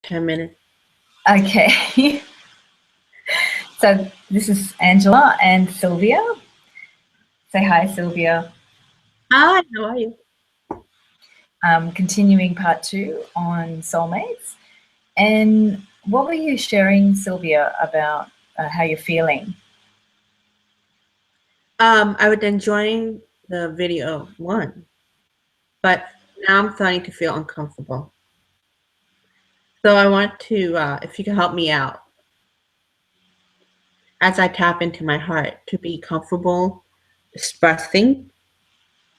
10 minutes. Okay. So this is Angela and Silvia. Say hi, Silvia. Hi, how are you? Continuing part 2 on soulmates. And what were you sharing, Silvia, about how you're feeling? I was enjoying the video 1, but now I'm starting to feel uncomfortable. So I want to, if you can help me out, as I tap into my heart, to be comfortable expressing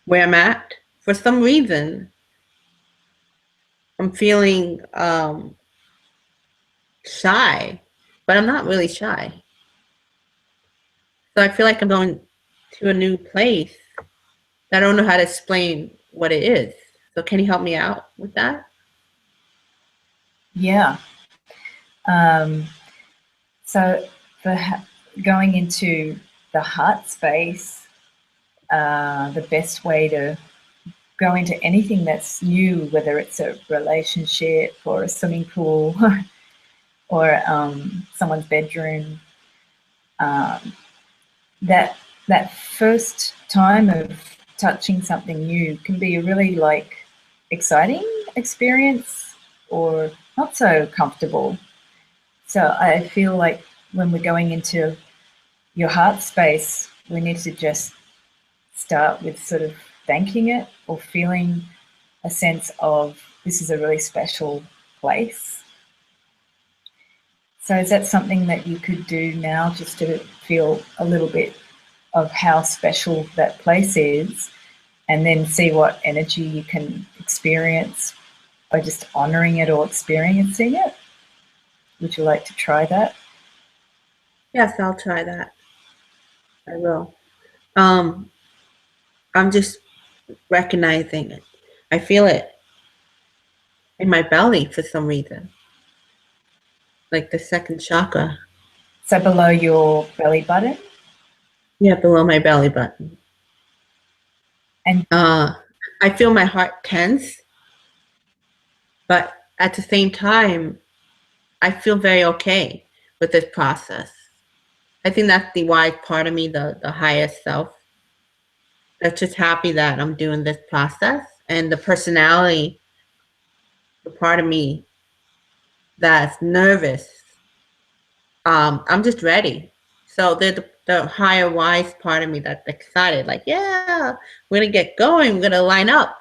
where I'm at. For some reason, I'm feeling shy, but I'm not really shy. So I feel like I'm going to a new place. I don't know how to explain what it is. So can you help me out with that? Yeah. Um, so for going into the heart space, the best way to go into anything that's new, whether it's a relationship or a swimming pool or someone's bedroom, um, that first time of touching something new can be a really exciting experience or not so comfortable. So I feel like when we're going into your heart space, we need to just start with sort of thanking it or feeling a sense of this is a really special place. So is that something that you could do now, just to feel a little bit of how special that place is, and then see what energy you can experience by just honoring it or experiencing it? Would you like to try that? Yes, I'll try that. I will. Um, I'm just recognizing it. I feel it in my belly for some reason, like the second chakra. So below your belly button, Yeah, below my belly button. and Uh, I feel my heart tense, but at the same time, I feel very okay with this process. I think that's the wise part of me, the highest self. That's just happy that I'm doing this process, and the personality, the part of me that's nervous. I'm just ready. So the higher wise part of me that's excited, like, yeah, we're gonna get going, we're gonna line up.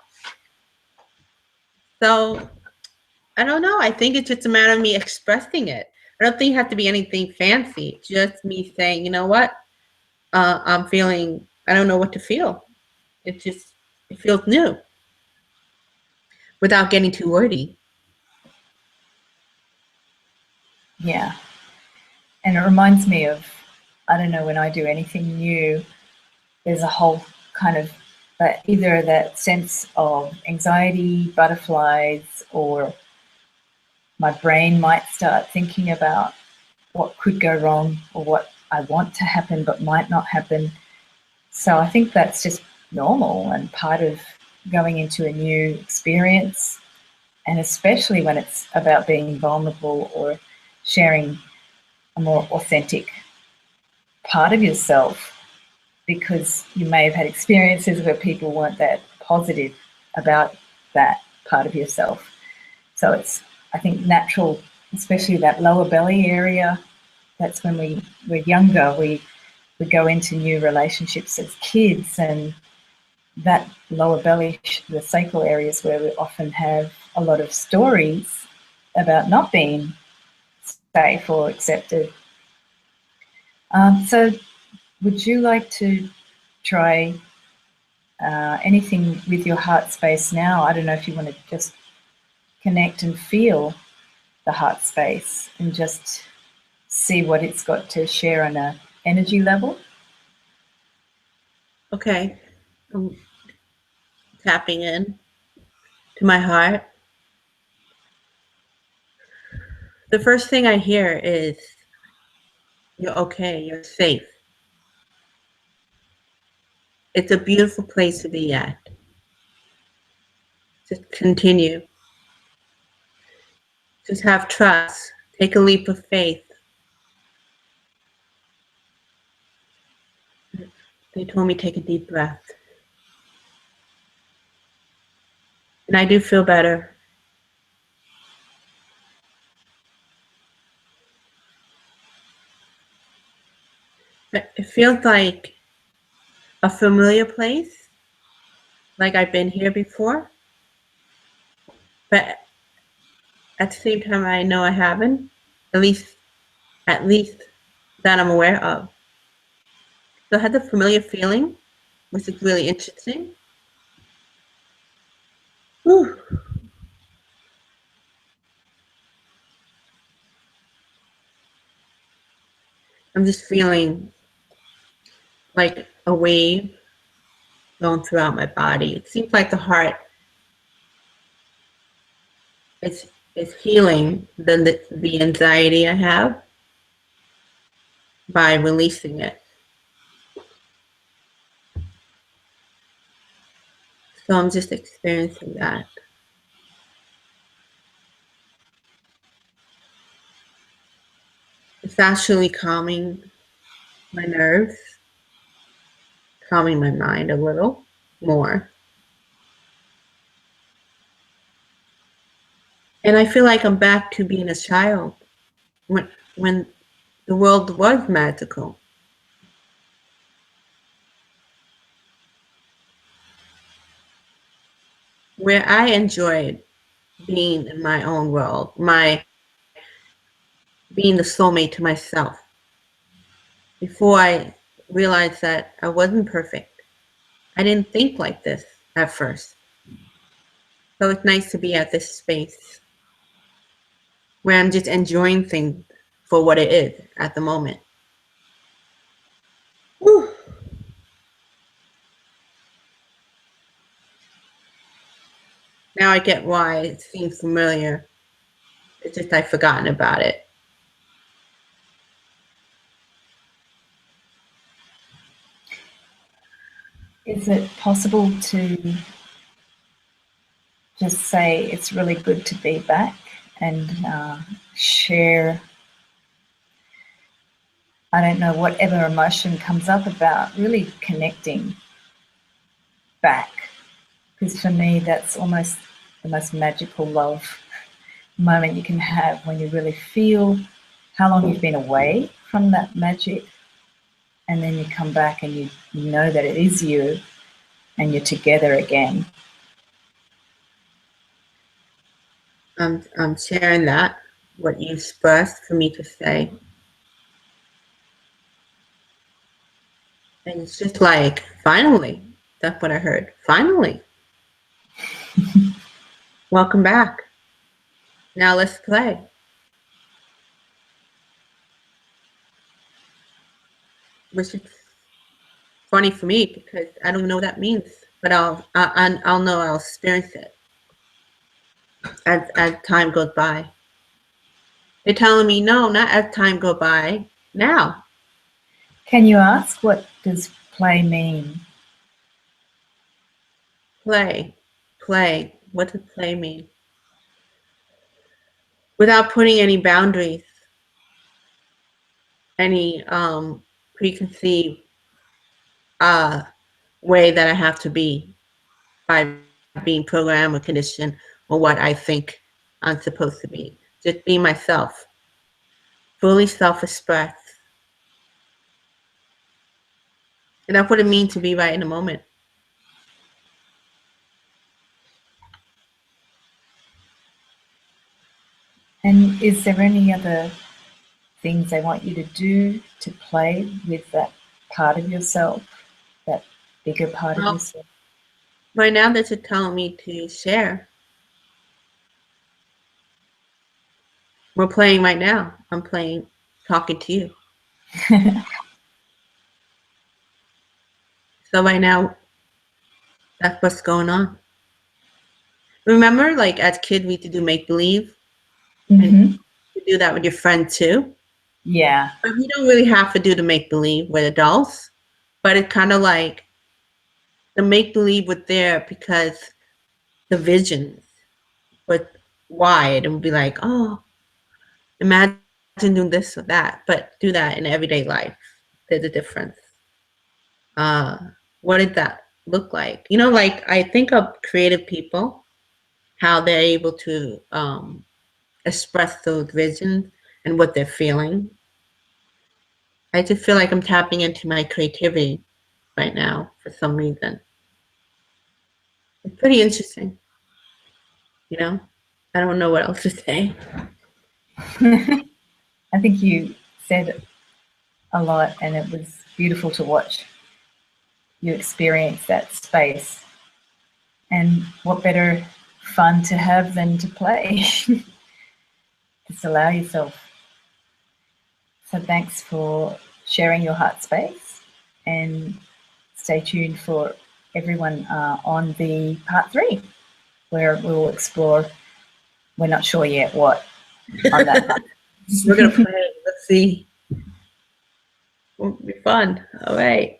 So I don't know. I think it's just a matter of me expressing it. I don't think it has to be anything fancy. Just me saying, you know what? I'm feeling. I don't know what to feel. It feels new without getting too wordy. yeah, and it reminds me of, I don't know, when I do anything new, there's a whole kind of either that sense of anxiety, butterflies, or my brain might start thinking about what could go wrong or what I want to happen but might not happen. So I think that's just normal and part of going into a new experience, and especially when it's about being vulnerable or sharing a more authentic part of yourself, because you may have had experiences where people weren't that positive about that part of yourself. So it's, I think, natural, especially that lower belly area. That's when we're younger, we go into new relationships as kids, and that lower belly, the sacral areas, where we often have a lot of stories about not being safe or accepted. So would you like to try anything with your heart space now? I don't know if you want to just connect and feel the heart space and just see what it's got to share on a energy level. Okay, I'm tapping in to my heart. The first thing I hear is, "You're okay. You're safe." It's a beautiful place to be at. Just continue. Just have trust. Take a leap of faith. They told me take a deep breath. And I do feel better. But it feels like a familiar place, like I've been here before. But at the same time, I know I haven't. At least that I'm aware of. So I had the familiar feeling, which is really interesting. Whew. I'm just feeling like a wave going throughout my body. It seems like the heart is healing the anxiety I have by releasing it. So I'm just experiencing that. It's actually calming my nerves, calming my mind a little more. And I feel like I'm back to being a child when the world was magical, where I enjoyed being in my own world, my being the soulmate to myself. Before I realized that I wasn't perfect. I didn't think like this at first. So it's nice to be at this space where I'm just enjoying things for what it is at the moment. Whew. Now I get why it seems familiar. It's just I've forgotten about it. Is it possible to just say it's really good to be back and share, I don't know, whatever emotion comes up about really connecting back? Because for me, that's almost the most magical love moment you can have, when you really feel how long you've been away from that magic, and then you come back and you know that it is you and you're together again. I'm sharing that, what you expressed for me to say. And it's just like, finally. That's what I heard. Finally. Welcome back. Now let's play. Which is funny for me because I don't know what that means, but I'll know, I'll experience it as time goes by. They're telling me no, not as time goes by. Now. Can you ask, what does play mean? Play. Play. What does play mean? Without putting any boundaries, any preconceived way that I have to be by being programmed or conditioned or what I think I'm supposed to be. Just be myself, fully self-express. And that's what it means to be right in the moment. And is there any other things they want you to do to play with that part of yourself, that bigger part of Well, yourself? right now they're just telling me to share. We're playing right now. I'm playing, talking to you. So right now, that's what's going on. Remember, like as kids, we used to do make believe, and you do that with your friend too. Yeah. But we don't really have to do the make believe with adults, but it's kind of like the make believe was there because the visions, but wide and be like, oh, imagine doing this or that, but do that in everyday life. There's a difference. What did that look like? You know, like I think of creative people, how they're able to express those visions and what they're feeling. I just feel like I'm tapping into my creativity right now for some reason. It's pretty interesting, you know? I don't know what else to say. I think you said a lot, and it was beautiful to watch you experience that space. And what better fun to have than to play? Just allow yourself. So thanks for sharing your heart space, and stay tuned for everyone on the part 3, where we'll explore, we're not sure yet what, on that part. We're going to play. Let's see. It'll be fun. All right.